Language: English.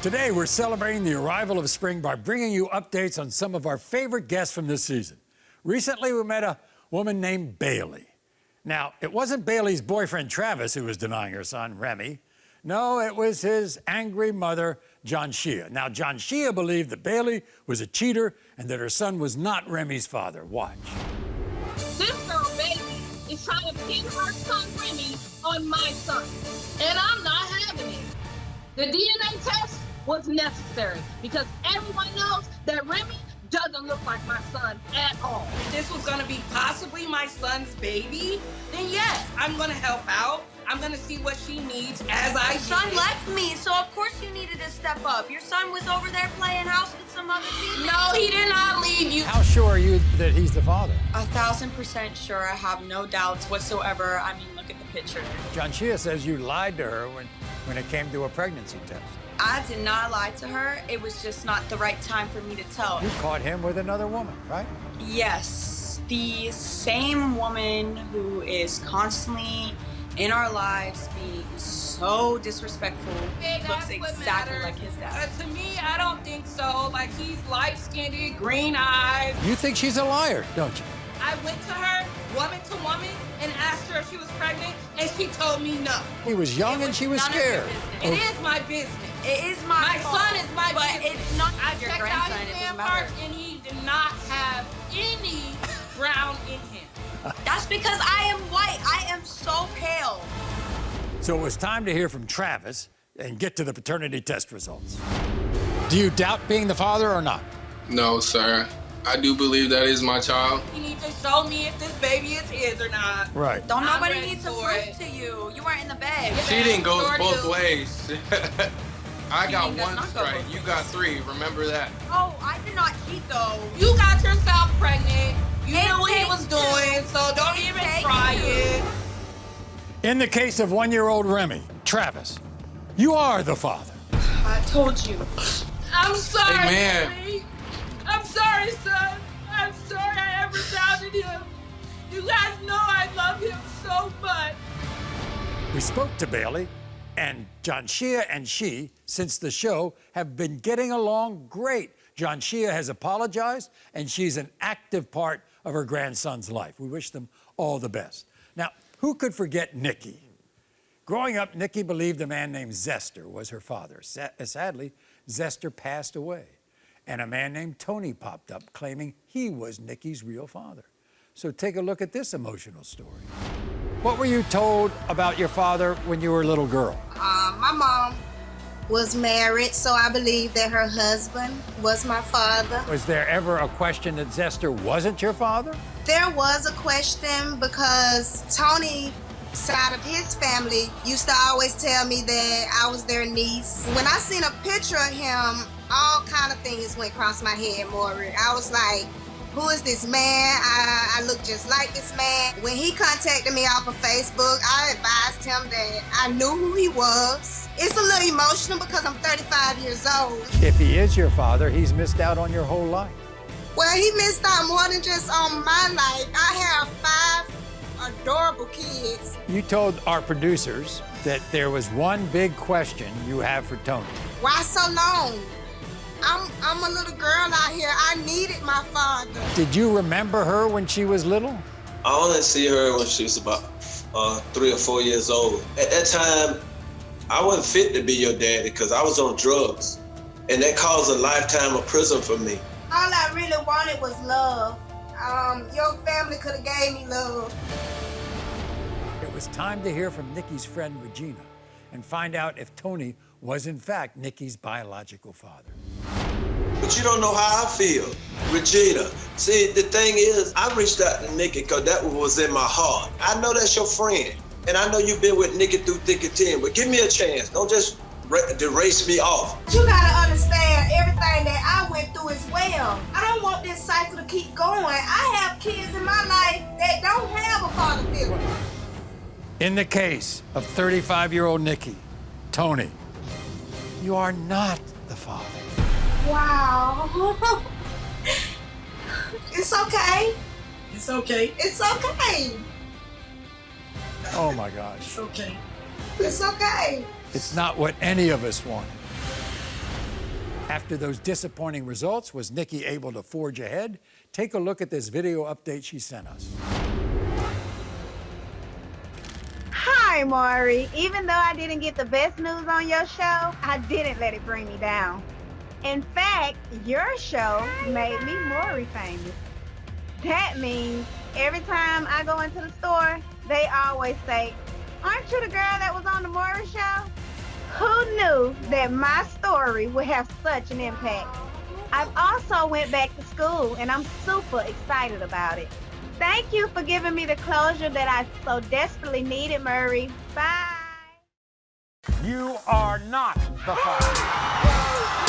Today, we're celebrating the arrival of spring by bringing you updates on some of our favorite guests from this season. Recently, we met a woman named Bailey. Now, it wasn't Bailey's boyfriend, Travis, who was denying her son, Remy. No, it was his angry mother, John Shea. Now, John Shea believed that Bailey was a cheater and that her son was not Remy's father. Watch. This girl, baby, is trying to pin her son, Remy, on my son. And I'm not having it. The DNA test was necessary because everyone knows that Remy doesn't look like my son at all. If this was gonna be possibly my son's baby, then yes, I'm gonna help out. I'm gonna see what she needs as I Your son left me, so of course you needed to step up. Your son was over there playing house with some other people. No, he did not leave you. How sure are you that he's the father? 1,000% sure. I have no doubts whatsoever. I mean, look at the picture. John Shea says you lied to her when it came to a pregnancy test. I did not lie to her. It was just not the right time for me to tell. You caught him with another woman, right? Yes, the same woman who is constantly in our lives being so disrespectful. Hey, looks that's what exactly matters. like his dad. To me, I don't think so. Like, he's light-skinned, green eyes. You think she's a liar, don't you? I went to her, woman to woman, and asked her if she was pregnant, and she told me no. He was young and she was none of your scared. business. It is my business. It is my fault, son is my but business. it's not I your checked out grandson. his It man doesn't matter. parts, and he did not have any brown in him. That's because I am white. I am so pale. So it was time to hear from Travis and get to the paternity test results. Do you doubt being the father or not? No, sir. I do believe that is my child. You need to show me if this baby is his or not. Right. Don't I'm nobody ready need to for prove it. to you. You weren't in the bed. Cheating goes sure both do. ways. I got Cheating does one not go strike. both You ways. got three. Remember that. Oh, I did not cheat though. You got yourself pregnant. You It knew what he takes was two. doing, so don't It even takes try two. it. In the case of one-year-old Remy, Travis, you are the father. I told you. I'm sorry, Hey, man. Maury. I'm sorry, son. I'm sorry I ever doubted him. You guys know I love him so much. We spoke to Bailey, and John Shea and she, since the show, have been getting along great. John Shea has apologized, and she's an active part of her grandson's life. We wish them all the best. Now, who could forget Nikki? Growing up, Nikki believed a man named Zester was her father. Sadly, Zester passed away, and a man named Tony popped up claiming he was Nikki's real father. So take a look at this emotional story. What were you told about your father when you were a little girl? My mom was married, so I believe that her husband was my father. Was there ever a question that Zester wasn't your father? There was a question because Tony side of his family used to always tell me that I was their niece. When I seen a picture of him, all kind of things went across my head, Maury. I was like, who is this man? I look just like this man. When he contacted me off of Facebook, I advised him that I knew who he was. It's a little emotional because I'm 35 years old. If he is your father, he's missed out on your whole life. Well, he missed out more than just on my life. I have 5 adorable kids. You told our producers that there was one big question you have for Tony. Why so long? I'm a little girl out here. I needed my father. Did you remember her when she was little? I only see her when she was about 3 or 4 years old. At that time, I wasn't fit to be your daddy because I was on drugs. And that caused a lifetime of prison for me. All I really wanted was love. Your family could have gave me love. It was time to hear from Nikki's friend Regina and find out if Tony was in fact Nikki's biological father. But you don't know how I feel. Regina, see, the thing is, I reached out to Nikki because that was in my heart. I know that's your friend. And I know you've been with Nikki through thick and thin, but give me a chance. Don't just erase me off. You gotta understand everything that I went through as well. I don't want this cycle to keep going. I have kids in my life that don't have a father figure. In the case of 35-year-old Nikki, Tony, you are not the father. Wow. It's okay. It's okay. It's okay. Oh my gosh. It's okay. It's okay. It's not what any of us wanted. After those disappointing results, was Nikki able to forge ahead? Take a look at this video update she sent us. Hi, Maury. Even though I didn't get the best news on your show, I didn't let it bring me down. In fact, your show made me Maury famous. That means every time I go into the store, they always say, "Aren't you the girl that was on the Maury show?" Who knew that my story would have such an impact? I've also went back to school and I'm super excited about it. Thank you for giving me the closure that I so desperately needed, Maury. Bye. You are not the father.